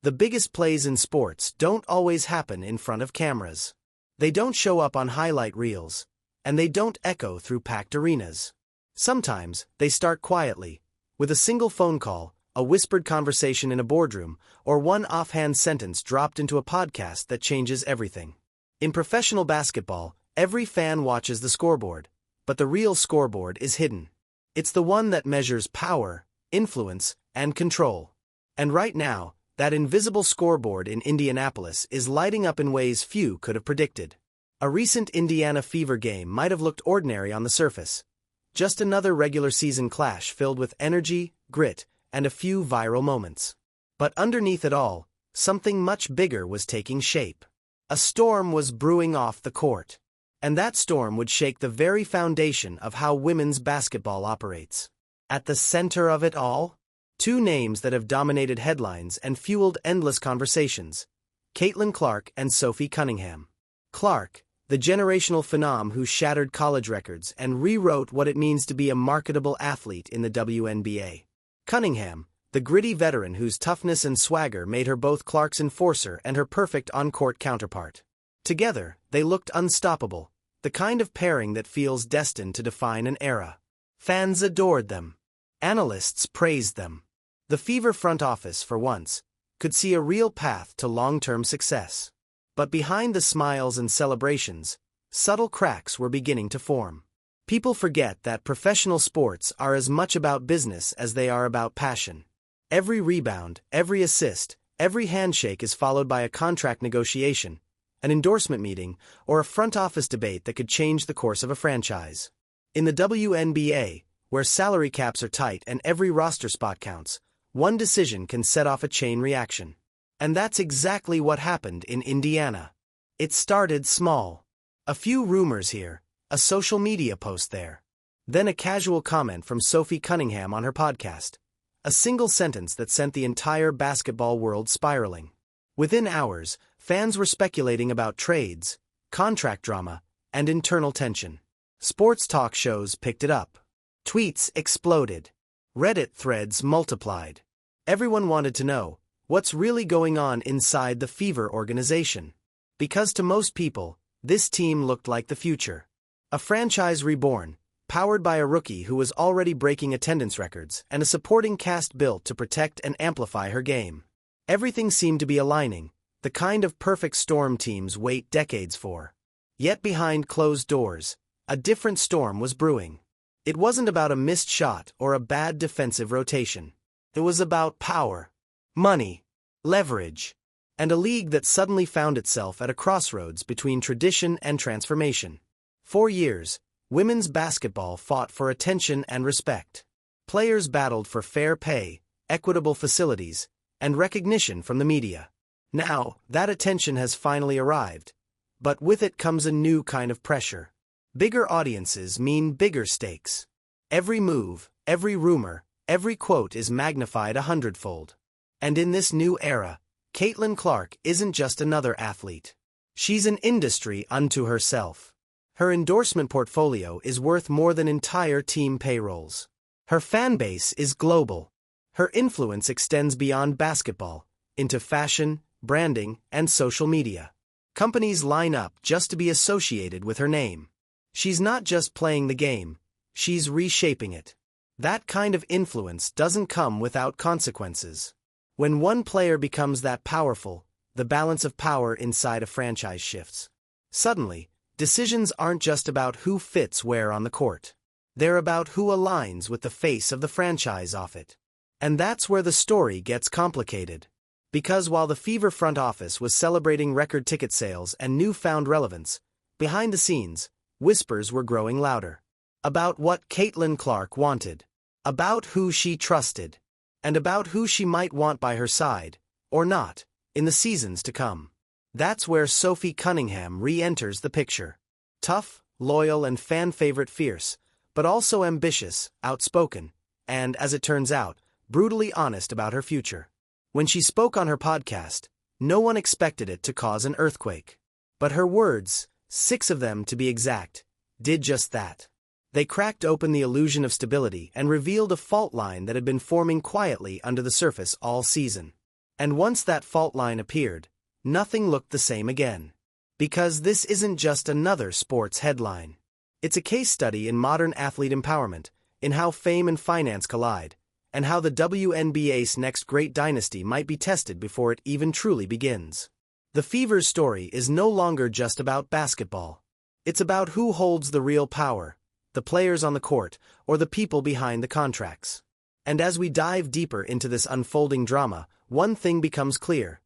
The biggest plays in sports don't always happen in front of cameras. They don't show up on highlight reels, and they don't echo through packed arenas. Sometimes, they start quietly, with a single phone call, a whispered conversation in a boardroom, or one offhand sentence dropped into a podcast that changes everything. In professional basketball, every fan watches the scoreboard, but the real scoreboard is hidden. It's the one that measures power, influence, and control. And right now, that invisible scoreboard in Indianapolis is lighting up in ways few could have predicted. A recent Indiana Fever game might have looked ordinary on the surface. Just another regular season clash filled with energy, grit, and a few viral moments. But underneath it all, something much bigger was taking shape. A storm was brewing off the court. And that storm would shake the very foundation of how women's basketball operates. At the center of it all, two names that have dominated headlines and fueled endless conversations: Caitlin Clark and Sophie Cunningham. Clark, the generational phenom who shattered college records and rewrote what it means to be a marketable athlete in the WNBA. Cunningham, the gritty veteran whose toughness and swagger made her both Clark's enforcer and her perfect on-court counterpart. Together, they looked unstoppable, the kind of pairing that feels destined to define an era. Fans adored them. Analysts praised them. The Fever front office, for once, could see a real path to long-term success. But behind the smiles and celebrations, subtle cracks were beginning to form. People forget that professional sports are as much about business as they are about passion. Every rebound, every assist, every handshake is followed by a contract negotiation, an endorsement meeting, or a front office debate that could change the course of a franchise. In the WNBA, where salary caps are tight and every roster spot counts, one decision can set off a chain reaction. And that's exactly what happened in Indiana. It started small. A few rumors here, a social media post there. Then a casual comment from Sophie Cunningham on her podcast. A single sentence that sent the entire basketball world spiraling. Within hours, fans were speculating about trades, contract drama, and internal tension. Sports talk shows picked it up. Tweets exploded. Reddit threads multiplied. Everyone wanted to know, what's really going on inside the Fever organization? Because to most people, this team looked like the future. A franchise reborn, powered by a rookie who was already breaking attendance records and a supporting cast built to protect and amplify her game. Everything seemed to be aligning, the kind of perfect storm teams wait decades for. Yet behind closed doors, a different storm was brewing. It wasn't about a missed shot or a bad defensive rotation. It was about power, money, leverage, and a league that suddenly found itself at a crossroads between tradition and transformation. For years, women's basketball fought for attention and respect. Players battled for fair pay, equitable facilities, and recognition from the media. Now, that attention has finally arrived, but with it comes a new kind of pressure. Bigger audiences mean bigger stakes. Every move, every rumor, every quote is magnified 100-fold. And in this new era, Caitlin Clark isn't just another athlete. She's an industry unto herself. Her endorsement portfolio is worth more than entire team payrolls. Her fan base is global. Her influence extends beyond basketball, into fashion, branding, and social media. Companies line up just to be associated with her name. She's not just playing the game, she's reshaping it. That kind of influence doesn't come without consequences. When one player becomes that powerful, the balance of power inside a franchise shifts. Suddenly, decisions aren't just about who fits where on the court. They're about who aligns with the face of the franchise off it. And that's where the story gets complicated. Because while the Fever front office was celebrating record ticket sales and newfound relevance, behind the scenes, whispers were growing louder. About what Caitlin Clark wanted. About who she trusted. And about who she might want by her side, or not, in the seasons to come. That's where Sophie Cunningham re-enters the picture. Tough, loyal, and fan-favorite fierce, but also ambitious, outspoken, and, as it turns out, brutally honest about her future. When she spoke on her podcast, no one expected it to cause an earthquake. But her words, 6 of them to be exact, did just that. They cracked open the illusion of stability and revealed a fault line that had been forming quietly under the surface all season. And once that fault line appeared, nothing looked the same again. Because this isn't just another sports headline. It's a case study in modern athlete empowerment, in how fame and finance collide, and how the WNBA's next great dynasty might be tested before it even truly begins. The Fever's story is no longer just about basketball. It's about who holds the real power, the players on the court, or the people behind the contracts. And as we dive deeper into this unfolding drama, one thing becomes clear.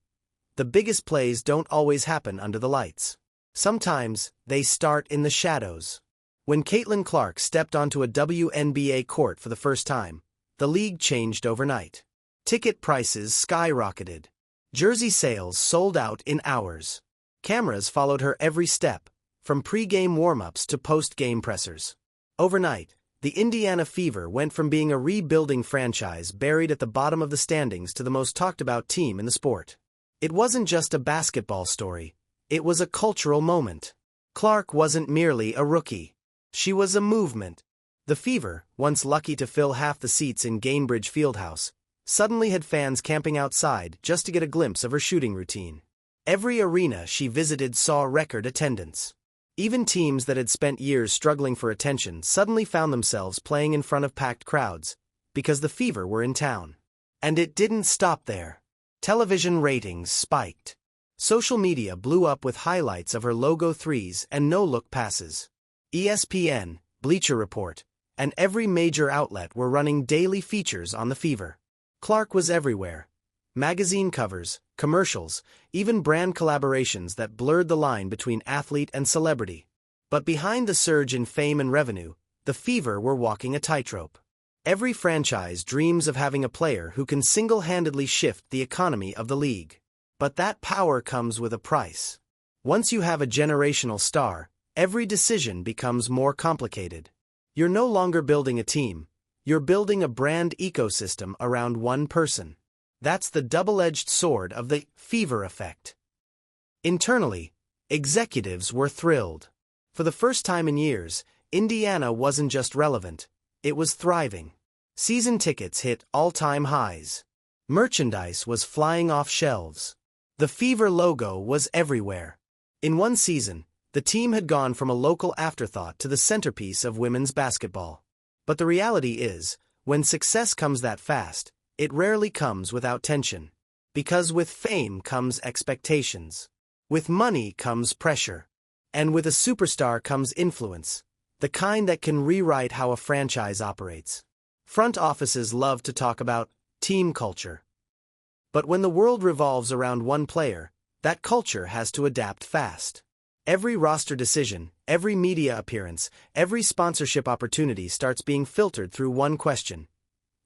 The biggest plays don't always happen under the lights. Sometimes, they start in the shadows. When Caitlin Clark stepped onto a WNBA court for the first time, the league changed overnight. Ticket prices skyrocketed. Jersey sales sold out in hours. Cameras followed her every step, from pre-game warm-ups to post-game pressers. Overnight, the Indiana Fever went from being a rebuilding franchise buried at the bottom of the standings to the most talked-about team in the sport. It wasn't just a basketball story, it was a cultural moment. Clark wasn't merely a rookie. She was a movement. The Fever, once lucky to fill half the seats in Gainbridge Fieldhouse, suddenly had fans camping outside just to get a glimpse of her shooting routine. Every arena she visited saw record attendance. Even teams that had spent years struggling for attention suddenly found themselves playing in front of packed crowds, because the Fever were in town. And it didn't stop there. Television ratings spiked. Social media blew up with highlights of her logo threes and no-look passes. ESPN, Bleacher Report, and every major outlet were running daily features on the Fever. Clark was everywhere. Magazine covers, commercials, even brand collaborations that blurred the line between athlete and celebrity. But behind the surge in fame and revenue, the Fever were walking a tightrope. Every franchise dreams of having a player who can single-handedly shift the economy of the league. But that power comes with a price. Once you have a generational star, every decision becomes more complicated. You're no longer building a team, you're building a brand ecosystem around one person. That's the double-edged sword of the Fever effect. Internally, executives were thrilled. For the first time in years, Indiana wasn't just relevant, it was thriving. Season tickets hit all-time highs. Merchandise was flying off shelves. The Fever logo was everywhere. In one season, the team had gone from a local afterthought to the centerpiece of women's basketball. But the reality is, when success comes that fast, it rarely comes without tension. Because with fame comes expectations. With money comes pressure. And with a superstar comes influence, the kind that can rewrite how a franchise operates. Front offices love to talk about team culture. But when the world revolves around one player, that culture has to adapt fast. Every roster decision, every media appearance, every sponsorship opportunity starts being filtered through one question.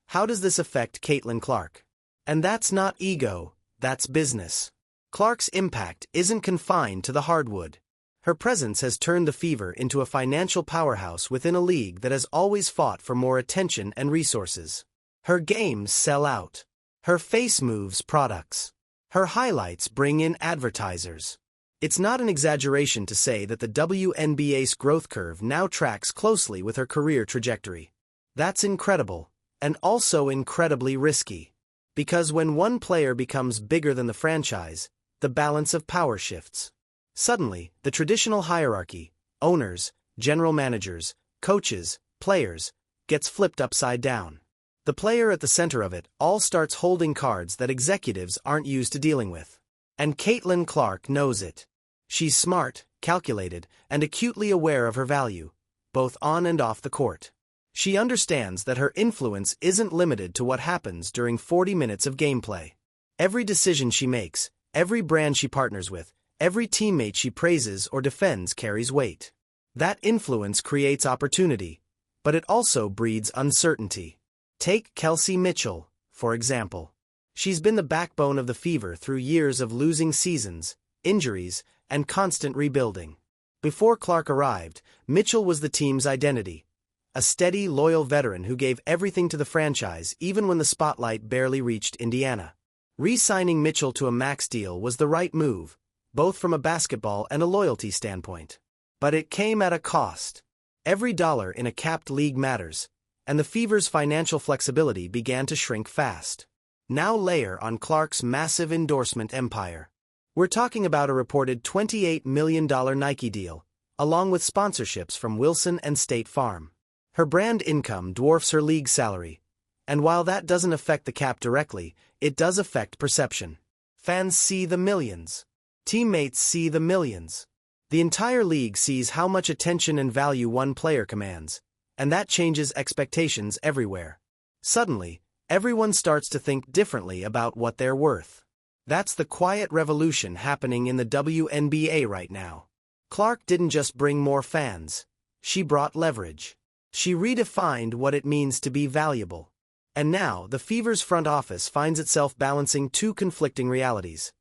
How does this affect Caitlin Clark? And that's not ego, that's business. Clark's impact isn't confined to the hardwood. Her presence has turned the Fever into a financial powerhouse within a league that has always fought for more attention and resources. Her games sell out. Her face moves products. Her highlights bring in advertisers. It's not an exaggeration to say that the WNBA's growth curve now tracks closely with her career trajectory. That's incredible, and also incredibly risky. Because when one player becomes bigger than the franchise, the balance of power shifts. Suddenly, the traditional hierarchy, owners, general managers, coaches, players, gets flipped upside down. The player at the center of it all starts holding cards that executives aren't used to dealing with. And Caitlin Clark knows it. She's smart, calculated, and acutely aware of her value, both on and off the court. She understands that her influence isn't limited to what happens during 40 minutes of gameplay. Every decision she makes, every brand she partners with, every teammate she praises or defends carries weight. That influence creates opportunity, but it also breeds uncertainty. Take Kelsey Mitchell, for example. She's been the backbone of the Fever through years of losing seasons, injuries, and constant rebuilding. Before Clark arrived, Mitchell was the team's identity. A steady, loyal veteran who gave everything to the franchise even when the spotlight barely reached Indiana. Re-signing Mitchell to a max deal was the right move, both from a basketball and a loyalty standpoint. But it came at a cost. Every dollar in a capped league matters, and the Fever's financial flexibility began to shrink fast. Now layer on Clark's massive endorsement empire. We're talking about a reported $28 million Nike deal, along with sponsorships from Wilson and State Farm. Her brand income dwarfs her league salary, and while that doesn't affect the cap directly, it does affect perception. Fans see the millions. Teammates see the millions. The entire league sees how much attention and value one player commands, and that changes expectations everywhere. Suddenly, everyone starts to think differently about what they're worth. That's the quiet revolution happening in the WNBA right now. Clark didn't just bring more fans. She brought leverage. She redefined what it means to be valuable. And now, the Fever's front office finds itself balancing two conflicting realities.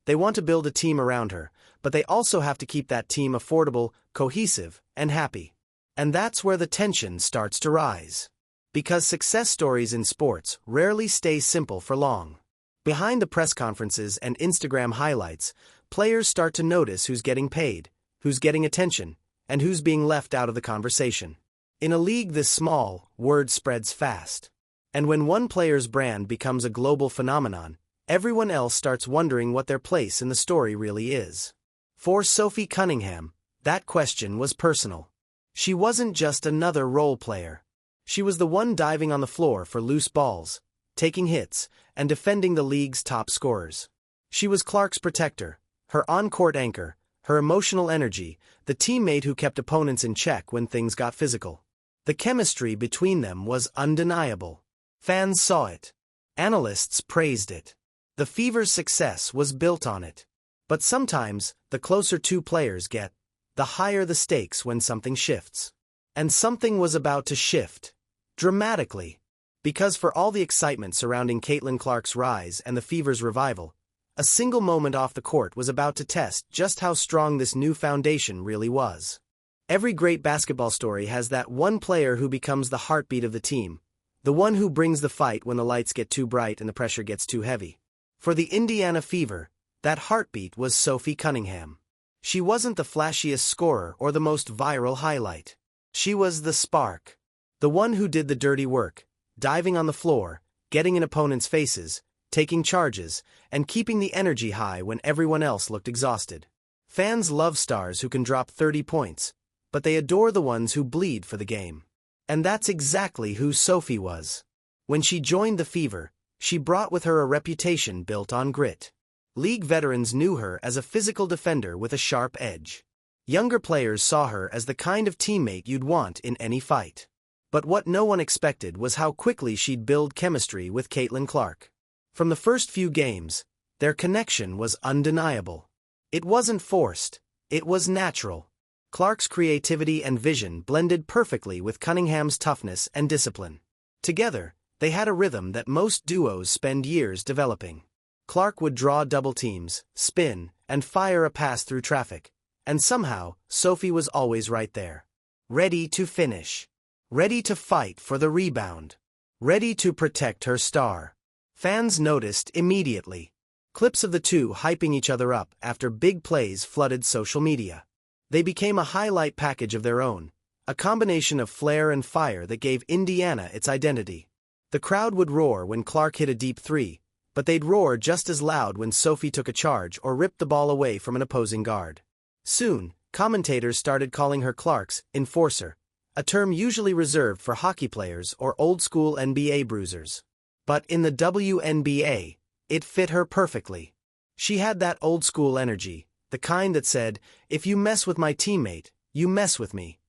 They want to build a team around her, but they also have to keep that team affordable, cohesive, and happy. And that's where the tension starts to rise. Because success stories in sports rarely stay simple for long. Behind the press conferences and Instagram highlights, players start to notice who's getting paid, who's getting attention, and who's being left out of the conversation. In a league this small, word spreads fast. And when one player's brand becomes a global phenomenon, everyone else starts wondering what their place in the story really is. For Sophie Cunningham, that question was personal. She wasn't just another role player. She was the one diving on the floor for loose balls, taking hits, and defending the league's top scorers. She was Clark's protector, her on-court anchor, her emotional energy, the teammate who kept opponents in check when things got physical. The chemistry between them was undeniable. Fans saw it. Analysts praised it. The Fever's success was built on it. But sometimes, the closer two players get, the higher the stakes when something shifts. And something was about to shift. Dramatically. Because for all the excitement surrounding Caitlin Clark's rise and the Fever's revival, a single moment off the court was about to test just how strong this new foundation really was. Every great basketball story has that one player who becomes the heartbeat of the team, the one who brings the fight when the lights get too bright and the pressure gets too heavy. For the Indiana Fever, that heartbeat was Sophie Cunningham. She wasn't the flashiest scorer or the most viral highlight. She was the spark. The one who did the dirty work, diving on the floor, getting in opponents' faces, taking charges, and keeping the energy high when everyone else looked exhausted. Fans love stars who can drop 30 points, but they adore the ones who bleed for the game. And that's exactly who Sophie was. When she joined the Fever, she brought with her a reputation built on grit. League veterans knew her as a physical defender with a sharp edge. Younger players saw her as the kind of teammate you'd want in any fight. But what no one expected was how quickly she'd build chemistry with Caitlin Clark. From the first few games, their connection was undeniable. It wasn't forced, it was natural. Clark's creativity and vision blended perfectly with Cunningham's toughness and discipline. Together, they had a rhythm that most duos spend years developing. Clark would draw double teams, spin, and fire a pass through traffic. And somehow, Sophie was always right there. Ready to finish. Ready to fight for the rebound. Ready to protect her star. Fans noticed immediately. Clips of the two hyping each other up after big plays flooded social media. They became a highlight package of their own, a combination of flair and fire that gave Indiana its identity. The crowd would roar when Clark hit a deep three, but they'd roar just as loud when Sophie took a charge or ripped the ball away from an opposing guard. Soon, commentators started calling her Clark's enforcer, a term usually reserved for hockey players or old-school NBA bruisers. But in the WNBA, it fit her perfectly. She had that old-school energy, the kind that said, if you mess with my teammate, you mess with me.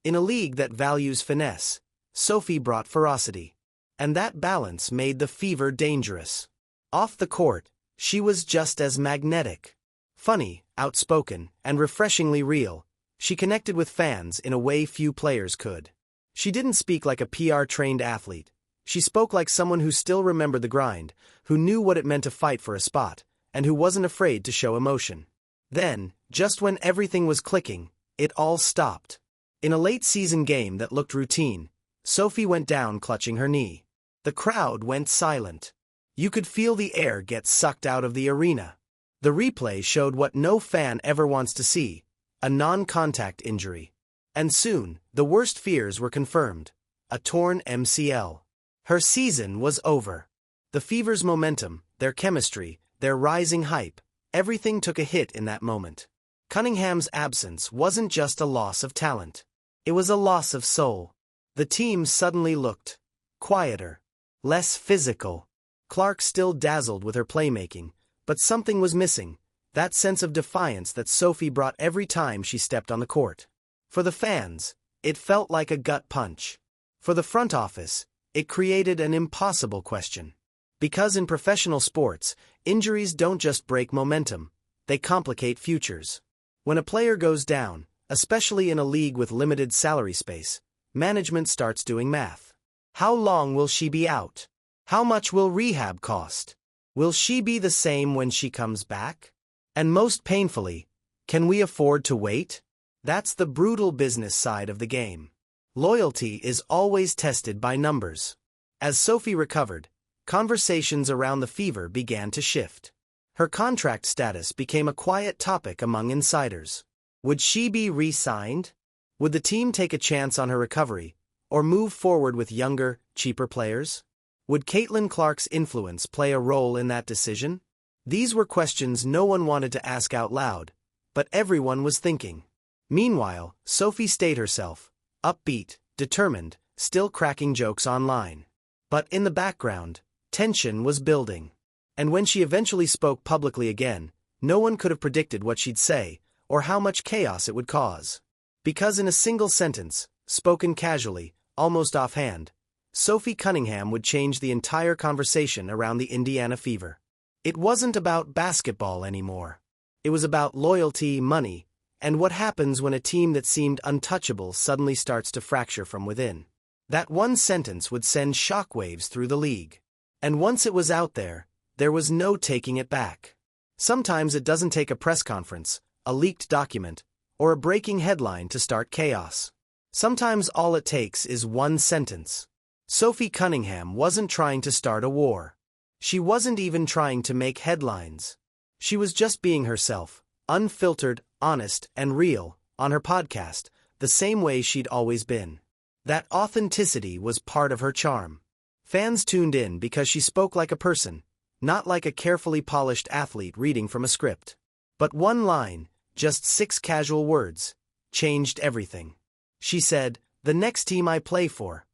In a league that values finesse, Sophie brought ferocity. And that balance made the Fever dangerous. Off the court, she was just as magnetic. Funny, outspoken, and refreshingly real, she connected with fans in a way few players could. She didn't speak like a PR-trained athlete. She spoke like someone who still remembered the grind, who knew what it meant to fight for a spot, and who wasn't afraid to show emotion. Then, just when everything was clicking, it all stopped. In a late-season game that looked routine, Sophie went down clutching her knee. The crowd went silent. You could feel the air get sucked out of the arena. The replay showed what no fan ever wants to see, a non-contact injury. And soon, the worst fears were confirmed, a torn MCL. Her season was over. The Fever's momentum, their chemistry, their rising hype, everything took a hit in that moment. Cunningham's absence wasn't just a loss of talent. It was a loss of soul. The team suddenly looked quieter, less physical. Clark still dazzled with her playmaking, but something was missing, that sense of defiance that Sophie brought every time she stepped on the court. For the fans, it felt like a gut punch. For the front office, it created an impossible question. Because in professional sports, injuries don't just break momentum, they complicate futures. When a player goes down, especially in a league with limited salary space, management starts doing math. How long will she be out? How much will rehab cost? Will she be the same when she comes back? And most painfully, can we afford to wait? That's the brutal business side of the game. Loyalty is always tested by numbers. As Sophie recovered, conversations around the Fever began to shift. Her contract status became a quiet topic among insiders. Would she be re-signed? Would the team take a chance on her recovery, or move forward with younger, cheaper players? Would Caitlin Clark's influence play a role in that decision? These were questions no one wanted to ask out loud, but everyone was thinking. Meanwhile, Sophie stayed herself, upbeat, determined, still cracking jokes online. But in the background, tension was building. And when she eventually spoke publicly again, no one could have predicted what she'd say, or how much chaos it would cause. Because in a single sentence, spoken casually, almost offhand, Sophie Cunningham would change the entire conversation around the Indiana Fever. It wasn't about basketball anymore. It was about loyalty, money, and what happens when a team that seemed untouchable suddenly starts to fracture from within. That one sentence would send shockwaves through the league. And once it was out there was no taking it back. Sometimes it doesn't take a press conference, a leaked document, or a breaking headline to start chaos. Sometimes all it takes is one sentence. Sophie Cunningham wasn't trying to start a war. She wasn't even trying to make headlines. She was just being herself, unfiltered, honest, and real, on her podcast, the same way she'd always been. That authenticity was part of her charm. Fans tuned in because she spoke like a person, not like a carefully polished athlete reading from a script. But one line, just 6 casual words, changed everything. She said, "The next team I play for."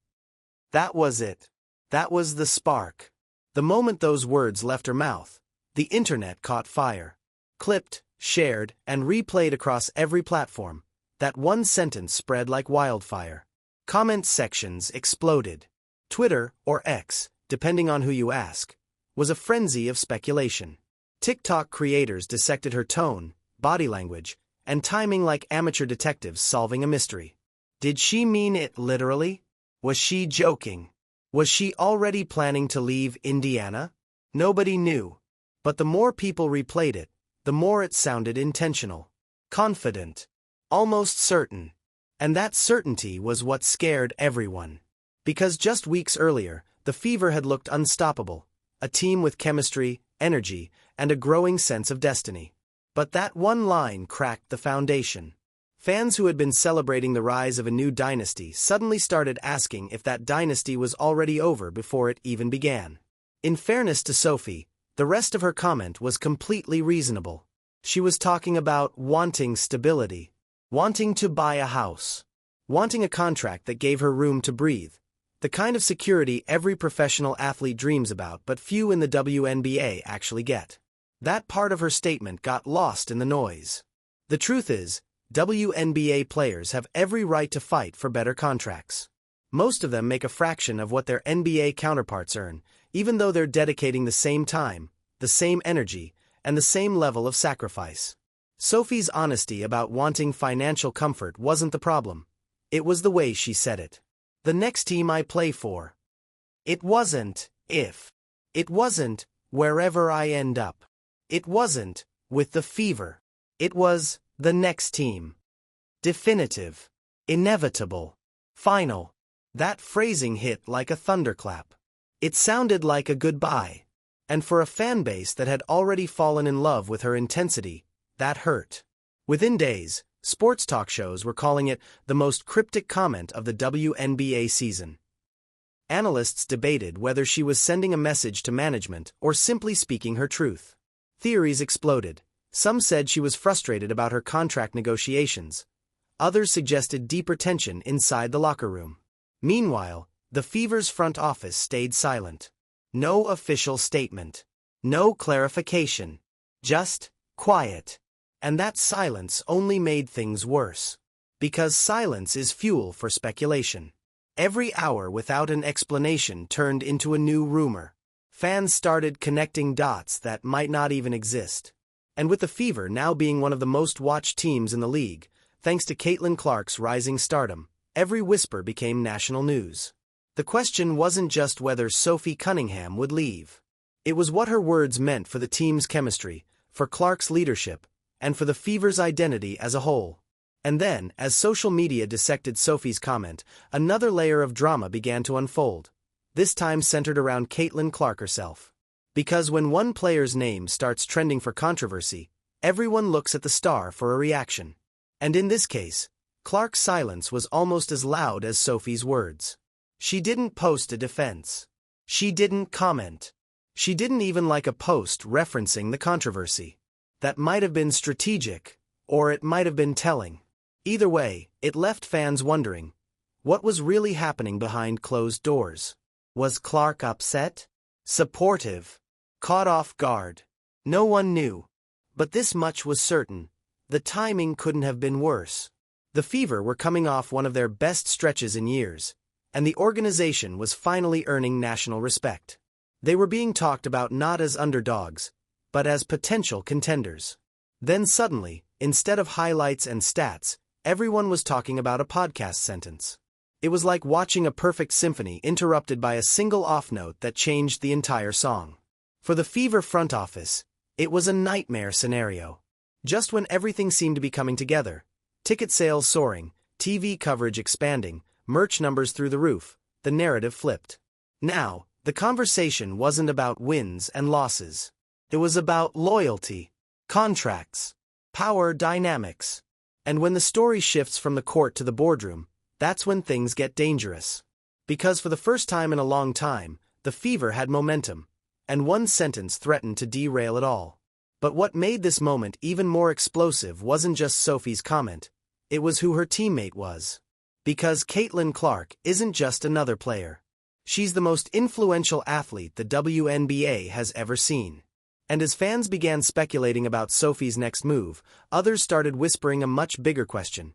That was it. That was the spark. The moment those words left her mouth, the internet caught fire. Clipped, shared, and replayed across every platform, that one sentence spread like wildfire. Comment sections exploded. Twitter, or X, depending on who you ask, was a frenzy of speculation. TikTok creators dissected her tone, body language, and timing like amateur detectives solving a mystery. Did she mean it literally? Was she joking? Was she already planning to leave Indiana? Nobody knew. But the more people replayed it, the more it sounded intentional, confident, almost certain. And that certainty was what scared everyone. Because just weeks earlier, the Fever had looked unstoppable, a team with chemistry, energy, and a growing sense of destiny. But that one line cracked the foundation. Fans who had been celebrating the rise of a new dynasty suddenly started asking if that dynasty was already over before it even began. In fairness to Sophie, the rest of her comment was completely reasonable. She was talking about wanting stability, wanting to buy a house, wanting a contract that gave her room to breathe, the kind of security every professional athlete dreams about but few in the WNBA actually get. That part of her statement got lost in the noise. The truth is, WNBA players have every right to fight for better contracts. Most of them make a fraction of what their NBA counterparts earn, even though they're dedicating the same time, the same energy, and the same level of sacrifice. Sophie's honesty about wanting financial comfort wasn't the problem. It was the way she said it. The next team I play for. It wasn't if. It wasn't wherever I end up. It wasn't with the Fever. It was the next team. Definitive. Inevitable. Final. That phrasing hit like a thunderclap. It sounded like a goodbye. And for a fan base that had already fallen in love with her intensity, that hurt. Within days, sports talk shows were calling it the most cryptic comment of the WNBA season. Analysts debated whether she was sending a message to management or simply speaking her truth. Theories exploded. Some said she was frustrated about her contract negotiations. Others suggested deeper tension inside the locker room. Meanwhile, the Fever's front office stayed silent. No official statement. No clarification. Just quiet. And that silence only made things worse. Because silence is fuel for speculation. Every hour without an explanation turned into a new rumor. Fans started connecting dots that might not even exist. And with the Fever now being one of the most watched teams in the league, thanks to Caitlin Clark's rising stardom, every whisper became national news. The question wasn't just whether Sophie Cunningham would leave. It was what her words meant for the team's chemistry, for Clark's leadership, and for the Fever's identity as a whole. And then, as social media dissected Sophie's comment, another layer of drama began to unfold, this time centered around Caitlin Clark herself. Because when one player's name starts trending for controversy, everyone looks at the star for a reaction. And in this case, Clark's silence was almost as loud as Sophie's words. She didn't post a defense. She didn't comment. She didn't even like a post referencing the controversy. That might have been strategic, or it might have been telling. Either way, it left fans wondering, what was really happening behind closed doors? Was Clark upset? Supportive? Caught off guard? No one knew. But this much was certain. The timing couldn't have been worse. The Fever were coming off one of their best stretches in years, and the organization was finally earning national respect. They were being talked about not as underdogs, but as potential contenders. Then suddenly, instead of highlights and stats, everyone was talking about a podcast sentence. It was like watching a perfect symphony interrupted by a single off note that changed the entire song. For the Fever front office, it was a nightmare scenario. Just when everything seemed to be coming together, ticket sales soaring, TV coverage expanding, merch numbers through the roof, the narrative flipped. Now, the conversation wasn't about wins and losses. It was about loyalty, contracts, power dynamics. And when the story shifts from the court to the boardroom, that's when things get dangerous. Because for the first time in a long time, the Fever had momentum, and one sentence threatened to derail it all. But what made this moment even more explosive wasn't just Sophie's comment, it was who her teammate was. Because Caitlin Clark isn't just another player. She's the most influential athlete the WNBA has ever seen. And as fans began speculating about Sophie's next move, others started whispering a much bigger question.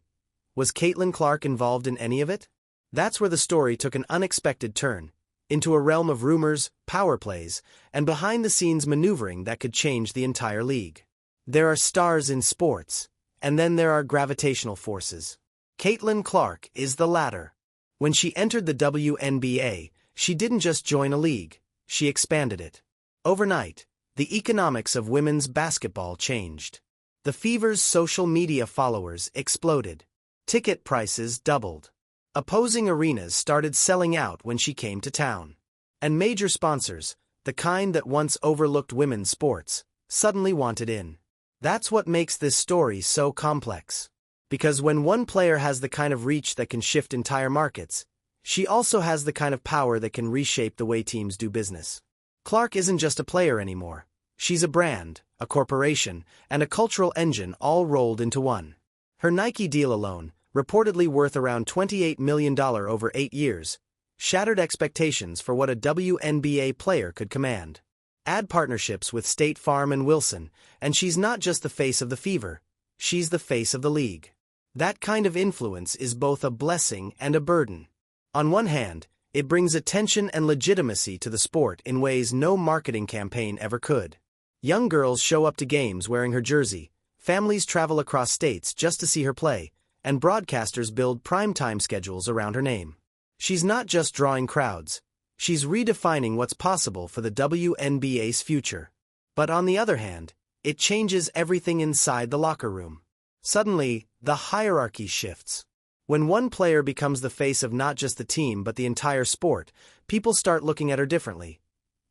Was Caitlin Clark involved in any of it? That's where the story took an unexpected turn, into a realm of rumors, power plays, and behind-the-scenes maneuvering that could change the entire league. There are stars in sports, and then there are gravitational forces. Caitlin Clark is the latter. When she entered the WNBA, she didn't just join a league, she expanded it. Overnight, the economics of women's basketball changed. The Fever's social media followers exploded. Ticket prices doubled. Opposing arenas started selling out when she came to town. And major sponsors, the kind that once overlooked women's sports, suddenly wanted in. That's what makes this story so complex. Because when one player has the kind of reach that can shift entire markets, she also has the kind of power that can reshape the way teams do business. Clark isn't just a player anymore. She's a brand, a corporation, and a cultural engine all rolled into one. Her Nike deal alone, reportedly worth around $28 million over 8 years, shattered expectations for what a WNBA player could command. Add partnerships with State Farm and Wilson, and she's not just the face of the Fever, she's the face of the league. That kind of influence is both a blessing and a burden. On one hand, it brings attention and legitimacy to the sport in ways no marketing campaign ever could. Young girls show up to games wearing her jersey, families travel across states just to see her play, and broadcasters build primetime schedules around her name. She's not just drawing crowds, she's redefining what's possible for the WNBA's future. But on the other hand, it changes everything inside the locker room. Suddenly, the hierarchy shifts. When one player becomes the face of not just the team but the entire sport, people start looking at her differently.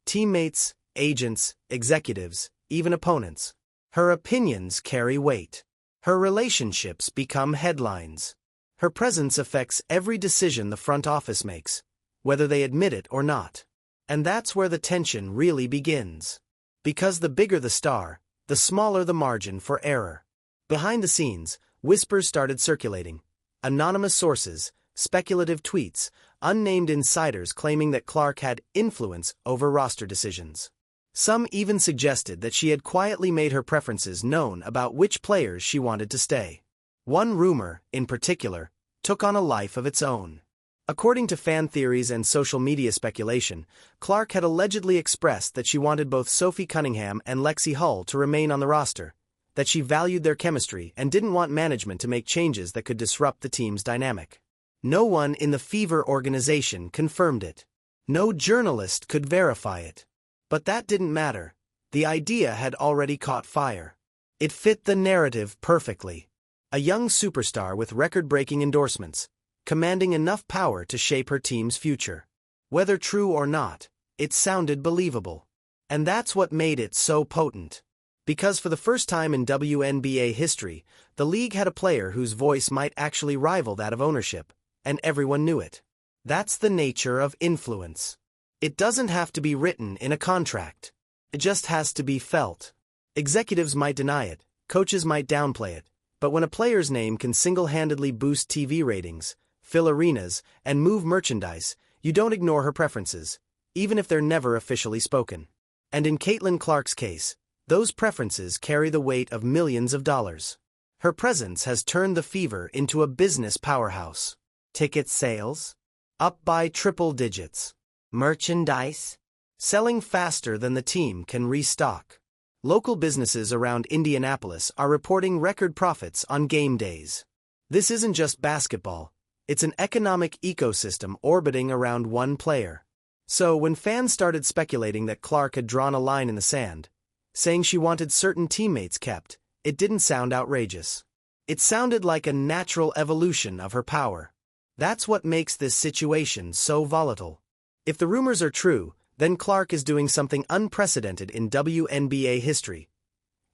Teammates, agents, executives, even opponents. Her opinions carry weight. Her relationships become headlines. Her presence affects every decision the front office makes, whether they admit it or not. And that's where the tension really begins. Because the bigger the star, the smaller the margin for error. Behind the scenes, whispers started circulating. Anonymous sources, speculative tweets, unnamed insiders claiming that Clark had influence over roster decisions. Some even suggested that she had quietly made her preferences known about which players she wanted to stay. One rumor, in particular, took on a life of its own. According to fan theories and social media speculation, Clark had allegedly expressed that she wanted both Sophie Cunningham and Lexi Hull to remain on the roster, that she valued their chemistry and didn't want management to make changes that could disrupt the team's dynamic. No one in the Fever organization confirmed it. No journalist could verify it. But that didn't matter. The idea had already caught fire. It fit the narrative perfectly. A young superstar with record-breaking endorsements, commanding enough power to shape her team's future. Whether true or not, it sounded believable. And that's what made it so potent. Because for the first time in WNBA history, the league had a player whose voice might actually rival that of ownership, and everyone knew it. That's the nature of influence. It doesn't have to be written in a contract. It just has to be felt. Executives might deny it, coaches might downplay it, but when a player's name can single-handedly boost TV ratings, fill arenas, and move merchandise, you don't ignore her preferences, even if they're never officially spoken. And in Caitlin Clark's case, those preferences carry the weight of millions of dollars. Her presence has turned the Fever into a business powerhouse. Ticket sales? Up by triple digits. Merchandise? Selling faster than the team can restock. Local businesses around Indianapolis are reporting record profits on game days. This isn't just basketball, it's an economic ecosystem orbiting around one player. So when fans started speculating that Clark had drawn a line in the sand, saying she wanted certain teammates kept, it didn't sound outrageous. It sounded like a natural evolution of her power. That's what makes this situation so volatile. If the rumors are true, then Clark is doing something unprecedented in WNBA history,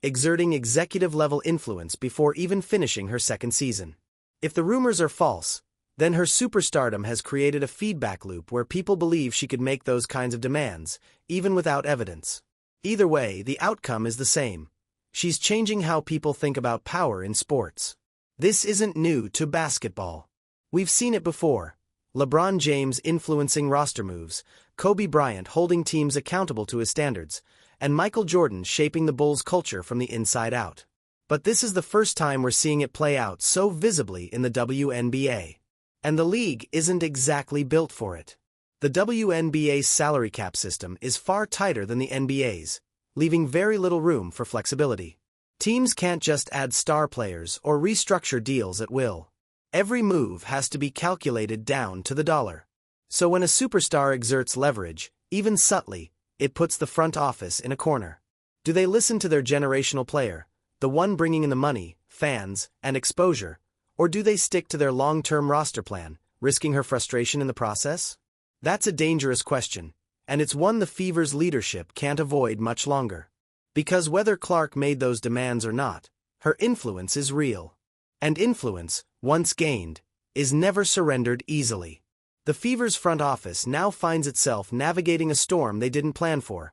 exerting executive-level influence before even finishing her second season. If the rumors are false, then her superstardom has created a feedback loop where people believe she could make those kinds of demands, even without evidence. Either way, the outcome is the same. She's changing how people think about power in sports. This isn't new to basketball. We've seen it before. LeBron James influencing roster moves, Kobe Bryant holding teams accountable to his standards, and Michael Jordan shaping the Bulls' culture from the inside out. But this is the first time we're seeing it play out so visibly in the WNBA. And the league isn't exactly built for it. The WNBA's salary cap system is far tighter than the NBA's, leaving very little room for flexibility. Teams can't just add star players or restructure deals at will. Every move has to be calculated down to the dollar. So when a superstar exerts leverage, even subtly, it puts the front office in a corner. Do they listen to their generational player, the one bringing in the money, fans, and exposure, or do they stick to their long-term roster plan, risking her frustration in the process? That's a dangerous question, and it's one the Fever's leadership can't avoid much longer. Because whether Clark made those demands or not, her influence is real. And influence, once gained, is never surrendered easily. The Fever's front office now finds itself navigating a storm they didn't plan for,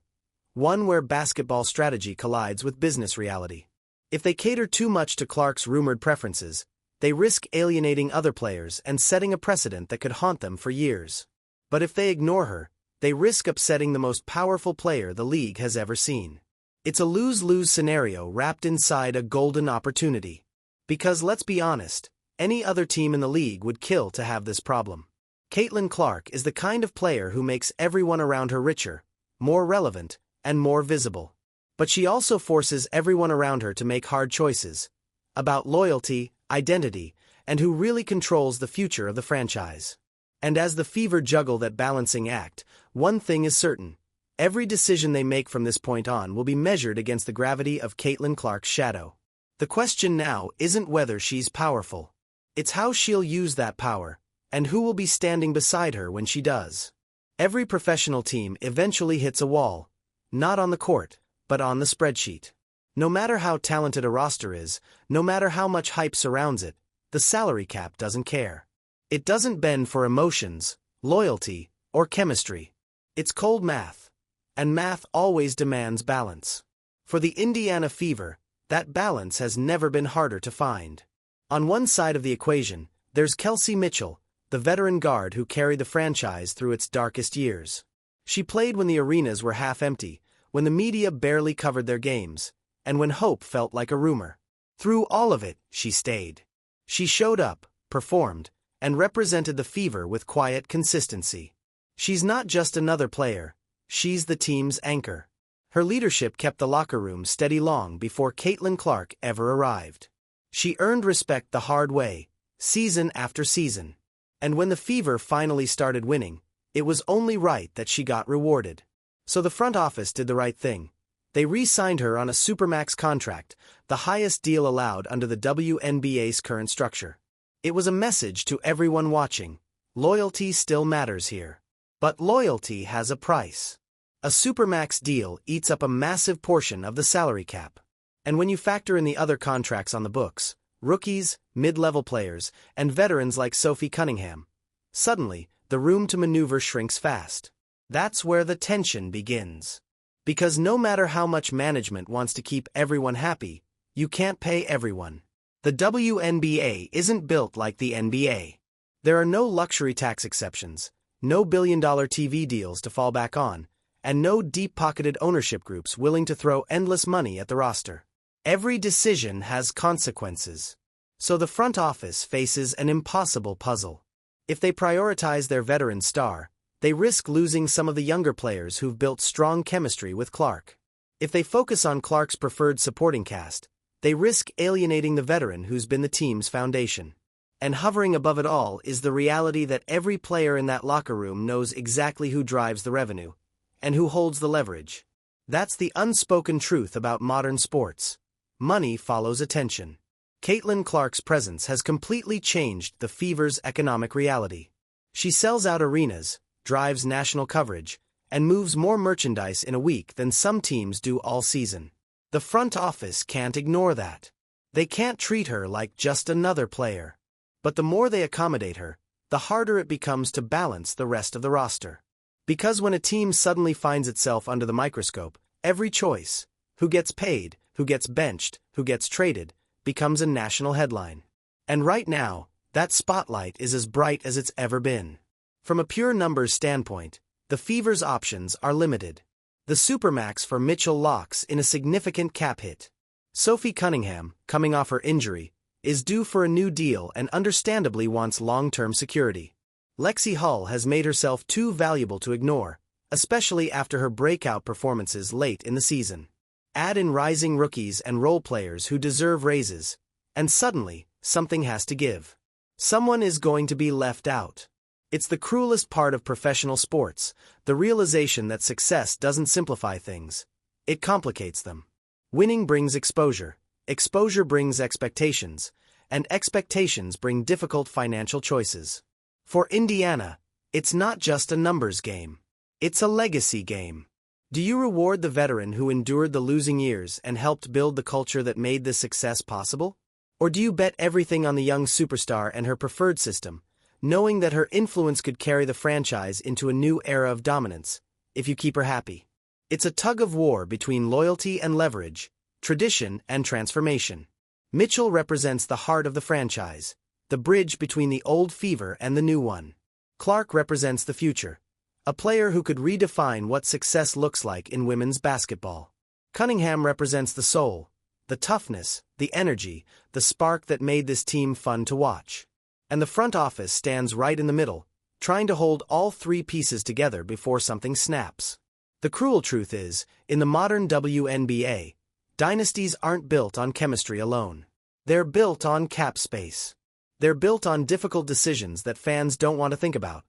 one where basketball strategy collides with business reality. If they cater too much to Clark's rumored preferences, they risk alienating other players and setting a precedent that could haunt them for years. But if they ignore her, they risk upsetting the most powerful player the league has ever seen. It's a lose-lose scenario wrapped inside a golden opportunity. Because let's be honest, any other team in the league would kill to have this problem. Caitlin Clark is the kind of player who makes everyone around her richer, more relevant, and more visible. But she also forces everyone around her to make hard choices about loyalty, identity, and who really controls the future of the franchise. And as the Fever juggle that balancing act, one thing is certain. Every decision they make from this point on will be measured against the gravity of Caitlin Clark's shadow. The question now isn't whether she's powerful. It's how she'll use that power, and who will be standing beside her when she does. Every professional team eventually hits a wall, not on the court, but on the spreadsheet. No matter how talented a roster is, no matter how much hype surrounds it, the salary cap doesn't care. It doesn't bend for emotions, loyalty, or chemistry. It's cold math. And math always demands balance. For the Indiana Fever, that balance has never been harder to find. On one side of the equation, there's Kelsey Mitchell, the veteran guard who carried the franchise through its darkest years. She played when the arenas were half empty, when the media barely covered their games, and when hope felt like a rumor. Through all of it, she stayed. She showed up, performed, and represented the Fever with quiet consistency. She's not just another player, she's the team's anchor. Her leadership kept the locker room steady long before Caitlin Clark ever arrived. She earned respect the hard way, season after season. And when the Fever finally started winning, it was only right that she got rewarded. So the front office did the right thing. They re-signed her on a Supermax contract, the highest deal allowed under the WNBA's current structure. It was a message to everyone watching: loyalty still matters here. But loyalty has a price. A Supermax deal eats up a massive portion of the salary cap. And when you factor in the other contracts on the books, rookies, mid-level players, and veterans like Sophie Cunningham, suddenly, the room to maneuver shrinks fast. That's where the tension begins. Because no matter how much management wants to keep everyone happy, you can't pay everyone. The WNBA isn't built like the NBA. There are no luxury tax exceptions, no billion-dollar TV deals to fall back on, and no deep-pocketed ownership groups willing to throw endless money at the roster. Every decision has consequences. So the front office faces an impossible puzzle. If they prioritize their veteran star, they risk losing some of the younger players who've built strong chemistry with Clark. If they focus on Clark's preferred supporting cast, they risk alienating the veteran who's been the team's foundation. And hovering above it all is the reality that every player in that locker room knows exactly who drives the revenue and who holds the leverage. That's the unspoken truth about modern sports. Money follows attention. Caitlin Clark's presence has completely changed the Fever's economic reality. She sells out arenas, drives national coverage, and moves more merchandise in a week than some teams do all season. The front office can't ignore that. They can't treat her like just another player. But the more they accommodate her, the harder it becomes to balance the rest of the roster. Because when a team suddenly finds itself under the microscope, every choice, who gets paid, who gets benched, who gets traded, becomes a national headline. And right now, that spotlight is as bright as it's ever been. From a pure numbers standpoint, the Fever's options are limited. The Supermax for Mitchell locks in a significant cap hit. Sophie Cunningham, coming off her injury, is due for a new deal and understandably wants long-term security. Lexi Hull has made herself too valuable to ignore, especially after her breakout performances late in the season. Add in rising rookies and role players who deserve raises, and suddenly, something has to give. Someone is going to be left out. It's the cruelest part of professional sports, the realization that success doesn't simplify things. It complicates them. Winning brings exposure, exposure brings expectations, and expectations bring difficult financial choices. For Indiana, it's not just a numbers game. It's a legacy game. Do you reward the veteran who endured the losing years and helped build the culture that made this success possible? Or do you bet everything on the young superstar and her preferred system, knowing that her influence could carry the franchise into a new era of dominance, if you keep her happy? It's a tug-of-war between loyalty and leverage, tradition and transformation. Mitchell represents the heart of the franchise, the bridge between the old Fever and the new one. Clark represents the future, a player who could redefine what success looks like in women's basketball. Cunningham represents the soul, the toughness, the energy, the spark that made this team fun to watch. And the front office stands right in the middle, trying to hold all three pieces together before something snaps. The cruel truth is, in the modern WNBA, dynasties aren't built on chemistry alone. They're built on cap space. They're built on difficult decisions that fans don't want to think about.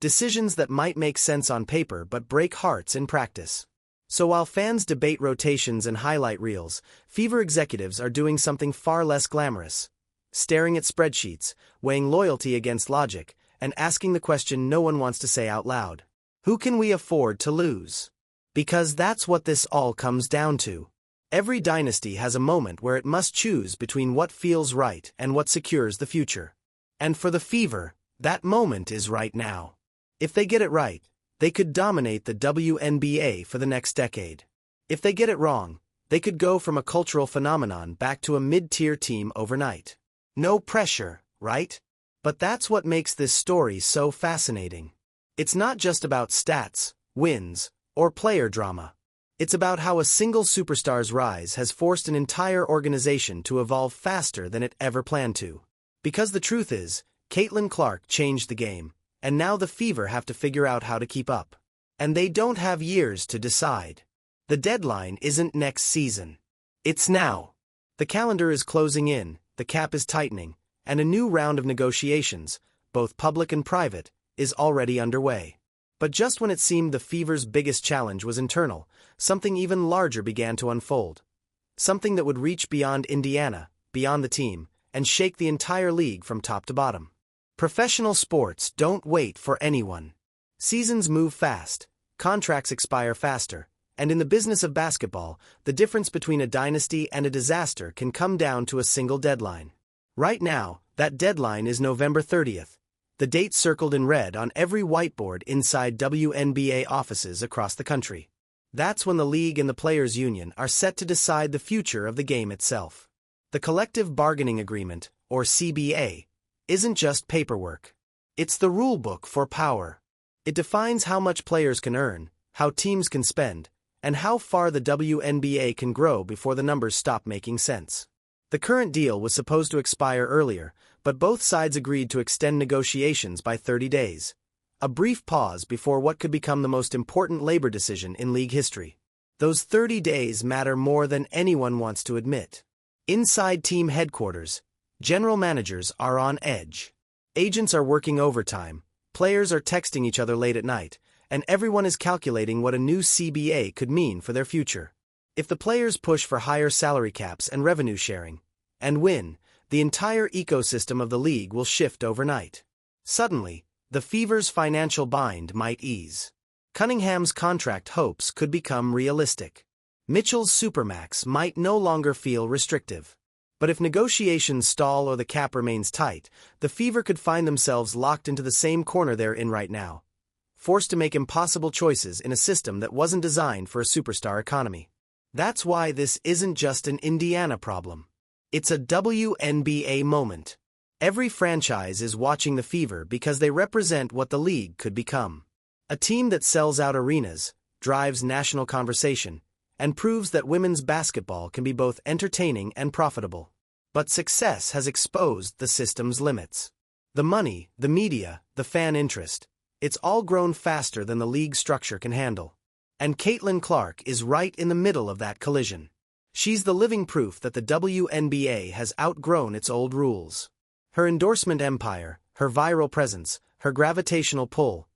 Decisions that might make sense on paper but break hearts in practice. So while fans debate rotations and highlight reels, Fever executives are doing something far less glamorous. Staring at spreadsheets, weighing loyalty against logic, and asking the question no one wants to say out loud. Who can we afford to lose? Because that's what this all comes down to. Every dynasty has a moment where it must choose between what feels right and what secures the future. And for the Fever, that moment is right now. If they get it right, they could dominate the WNBA for the next decade. If they get it wrong, they could go from a cultural phenomenon back to a mid-tier team overnight. No pressure, right? But that's what makes this story so fascinating. It's not just about stats, wins, or player drama. It's about how a single superstar's rise has forced an entire organization to evolve faster than it ever planned to. Because the truth is, Caitlin Clark changed the game, and now the Fever have to figure out how to keep up. And they don't have years to decide. The deadline isn't next season. It's now. The calendar is closing in, the cap is tightening, and a new round of negotiations, both public and private, is already underway. But just when it seemed the Fever's biggest challenge was internal, something even larger began to unfold. Something that would reach beyond Indiana, beyond the team, and shake the entire league from top to bottom. Professional sports don't wait for anyone. Seasons move fast, contracts expire faster, and in the business of basketball, the difference between a dynasty and a disaster can come down to a single deadline. Right now, that deadline is November 30th, the date circled in red on every whiteboard inside WNBA offices across the country. That's when the league and the players' union are set to decide the future of the game itself. The Collective Bargaining Agreement, or CBA, isn't just paperwork. It's the rulebook for power. It defines how much players can earn, how teams can spend, and how far the WNBA can grow before the numbers stop making sense. The current deal was supposed to expire earlier, but both sides agreed to extend negotiations by 30 days. A brief pause before what could become the most important labor decision in league history. Those 30 days matter more than anyone wants to admit. Inside team headquarters, general managers are on edge. Agents are working overtime, players are texting each other late at night, and everyone is calculating what a new CBA could mean for their future. If the players push for higher salary caps and revenue sharing, and win, the entire ecosystem of the league will shift overnight. Suddenly, the Fever's financial bind might ease. Cunningham's contract hopes could become realistic. Mitchell's supermax might no longer feel restrictive. But if negotiations stall or the cap remains tight, the Fever could find themselves locked into the same corner they're in right now, forced to make impossible choices in a system that wasn't designed for a superstar economy. That's why this isn't just an Indiana problem. It's a WNBA moment. Every franchise is watching the Fever because they represent what the league could become. A team that sells out arenas, drives national conversation, and proves that women's basketball can be both entertaining and profitable. But success has exposed the system's limits. The money, the media, the fan interest, it's all grown faster than the league structure can handle. And Caitlin Clark is right in the middle of that collision. She's the living proof that the WNBA has outgrown its old rules. Her endorsement empire, her viral presence, her gravitational pull,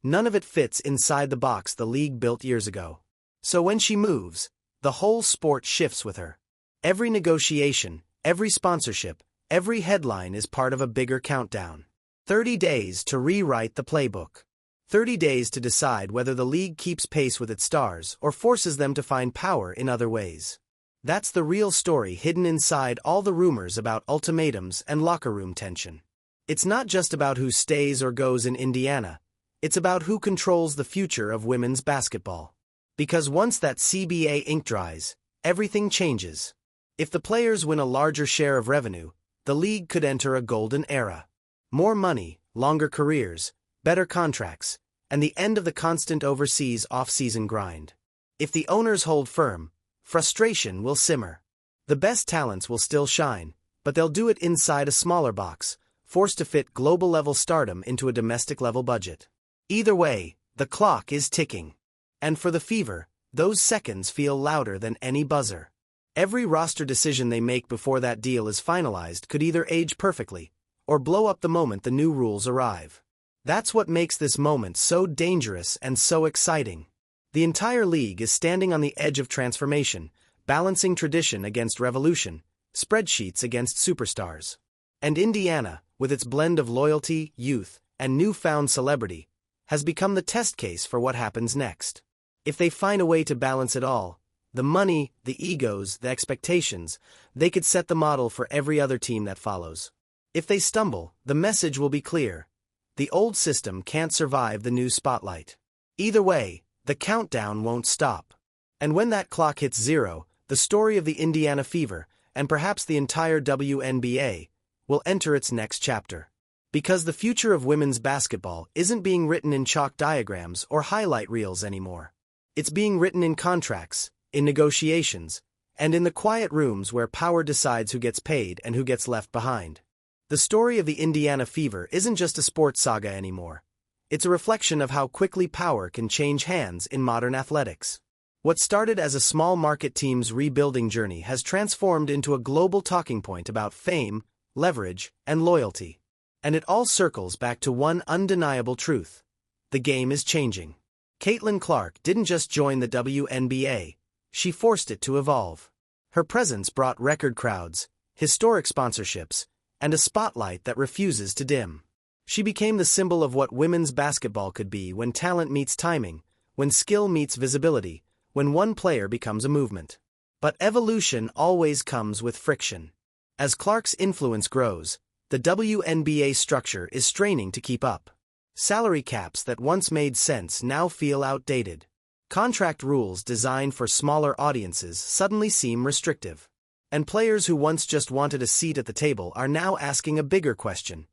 none of it fits inside the box the league built years ago. So when she moves, the whole sport shifts with her. Every negotiation, every sponsorship, every headline is part of a bigger countdown. 30 days to rewrite the playbook. 30 days to decide whether the league keeps pace with its stars or forces them to find power in other ways. That's the real story hidden inside all the rumors about ultimatums and locker room tension. It's not just about who stays or goes in Indiana, it's about who controls the future of women's basketball. Because once that CBA ink dries, everything changes. If the players win a larger share of revenue, the league could enter a golden era. More money, longer careers, better contracts, and the end of the constant overseas off-season grind. If the owners hold firm, frustration will simmer. The best talents will still shine, but they'll do it inside a smaller box, forced to fit global-level stardom into a domestic-level budget. Either way, the clock is ticking. And for the Fever, those seconds feel louder than any buzzer. Every roster decision they make before that deal is finalized could either age perfectly, or blow up the moment the new rules arrive. That's what makes this moment so dangerous and so exciting. The entire league is standing on the edge of transformation, balancing tradition against revolution, spreadsheets against superstars. And Indiana, with its blend of loyalty, youth, and newfound celebrity, has become the test case for what happens next. If they find a way to balance it all, the money, the egos, the expectations, they could set the model for every other team that follows. If they stumble, the message will be clear. The old system can't survive the new spotlight. Either way, the countdown won't stop. And when that clock hits zero, the story of the Indiana Fever, and perhaps the entire WNBA, will enter its next chapter. Because the future of women's basketball isn't being written in chalk diagrams or highlight reels anymore. It's being written in contracts, in negotiations, and in the quiet rooms where power decides who gets paid and who gets left behind. The story of the Indiana Fever isn't just a sports saga anymore. It's a reflection of how quickly power can change hands in modern athletics. What started as a small market team's rebuilding journey has transformed into a global talking point about fame, leverage, and loyalty. And it all circles back to one undeniable truth. The game is changing. Caitlin Clark didn't just join the WNBA, she forced it to evolve. Her presence brought record crowds, historic sponsorships, and a spotlight that refuses to dim. She became the symbol of what women's basketball could be when talent meets timing, when skill meets visibility, when one player becomes a movement. But evolution always comes with friction. As Clark's influence grows, the WNBA structure is straining to keep up. Salary caps that once made sense now feel outdated. Contract rules designed for smaller audiences suddenly seem restrictive. And players who once just wanted a seat at the table are now asking a bigger question.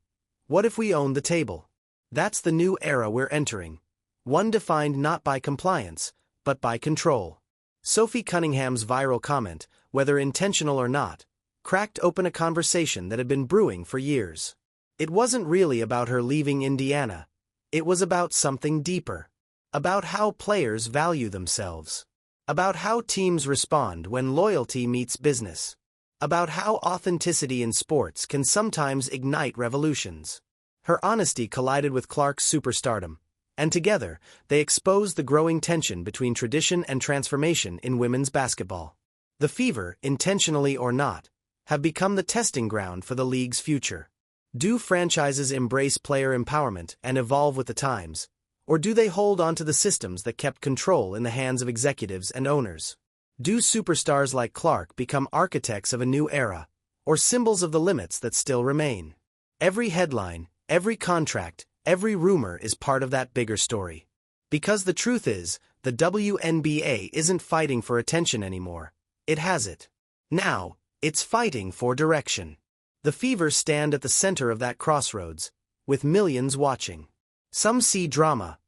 What if we own the table? That's the new era we're entering. One defined not by compliance, but by control. Sophie Cunningham's viral comment, whether intentional or not, cracked open a conversation that had been brewing for years. It wasn't really about her leaving Indiana. It was about something deeper. About how players value themselves. About how teams respond when loyalty meets business. About how authenticity in sports can sometimes ignite revolutions. Her honesty collided with Clark's superstardom, and together, they exposed the growing tension between tradition and transformation in women's basketball. The Fever, intentionally or not, have become the testing ground for the league's future. Do franchises embrace player empowerment and evolve with the times, or do they hold on to the systems that kept control in the hands of executives and owners? Do superstars like Clark become architects of a new era, or symbols of the limits that still remain? Every headline, every contract, every rumor is part of that bigger story. Because the truth is, the WNBA isn't fighting for attention anymore. It has it. Now, it's fighting for direction. The Fever stand at the center of that crossroads, with millions watching. Some see drama,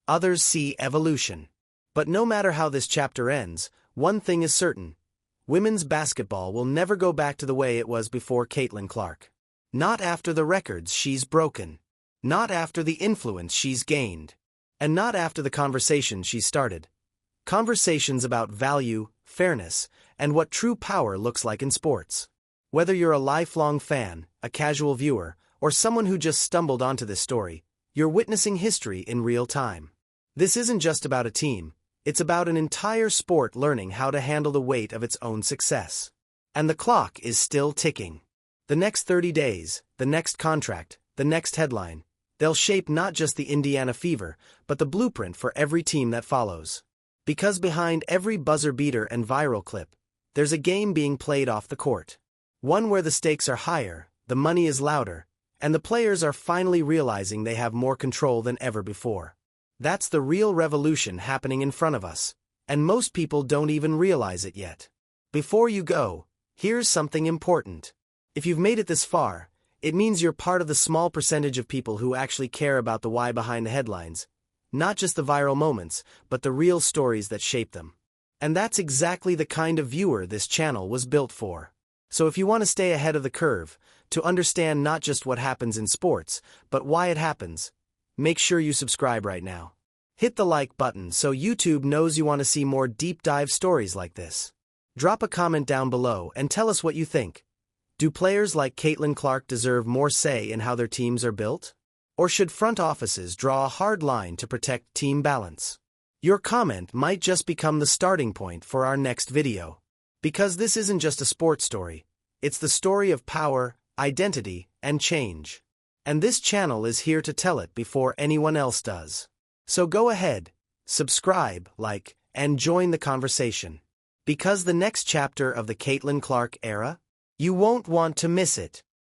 others see evolution. But no matter how this chapter ends, one thing is certain. Women's basketball will never go back to the way it was before Caitlin Clark. Not after the records she's broken. Not after the influence she's gained. And not after the conversations she's started. Conversations about value, fairness, and what true power looks like in sports. Whether you're a lifelong fan, a casual viewer, or someone who just stumbled onto this story, you're witnessing history in real time. This isn't just about a team, it's about an entire sport learning how to handle the weight of its own success. And the clock is still ticking. The next 30 days, the next contract, the next headline, they'll shape not just the Indiana Fever, but the blueprint for every team that follows. Because behind every buzzer beater and viral clip, there's a game being played off the court. One where the stakes are higher, the money is louder, and the players are finally realizing they have more control than ever before. That's the real revolution happening in front of us, and most people don't even realize it yet. Before you go, here's something important. If you've made it this far, it means you're part of the small percentage of people who actually care about the why behind the headlines. Not just the viral moments, but the real stories that shape them. And that's exactly the kind of viewer this channel was built for. So if you want to stay ahead of the curve, to understand not just what happens in sports, but why it happens, make sure you subscribe right now. Hit the like button so YouTube knows you want to see more deep dive stories like this. Drop a comment down below and tell us what you think. Do players like Caitlin Clark deserve more say in how their teams are built? Or should front offices draw a hard line to protect team balance? Your comment might just become the starting point for our next video. Because this isn't just a sports story, it's the story of power, identity, and change. And this channel is here to tell it before anyone else does. So go ahead, subscribe, like, and join the conversation. Because the next chapter of the Caitlin Clark era, you won't want to miss it.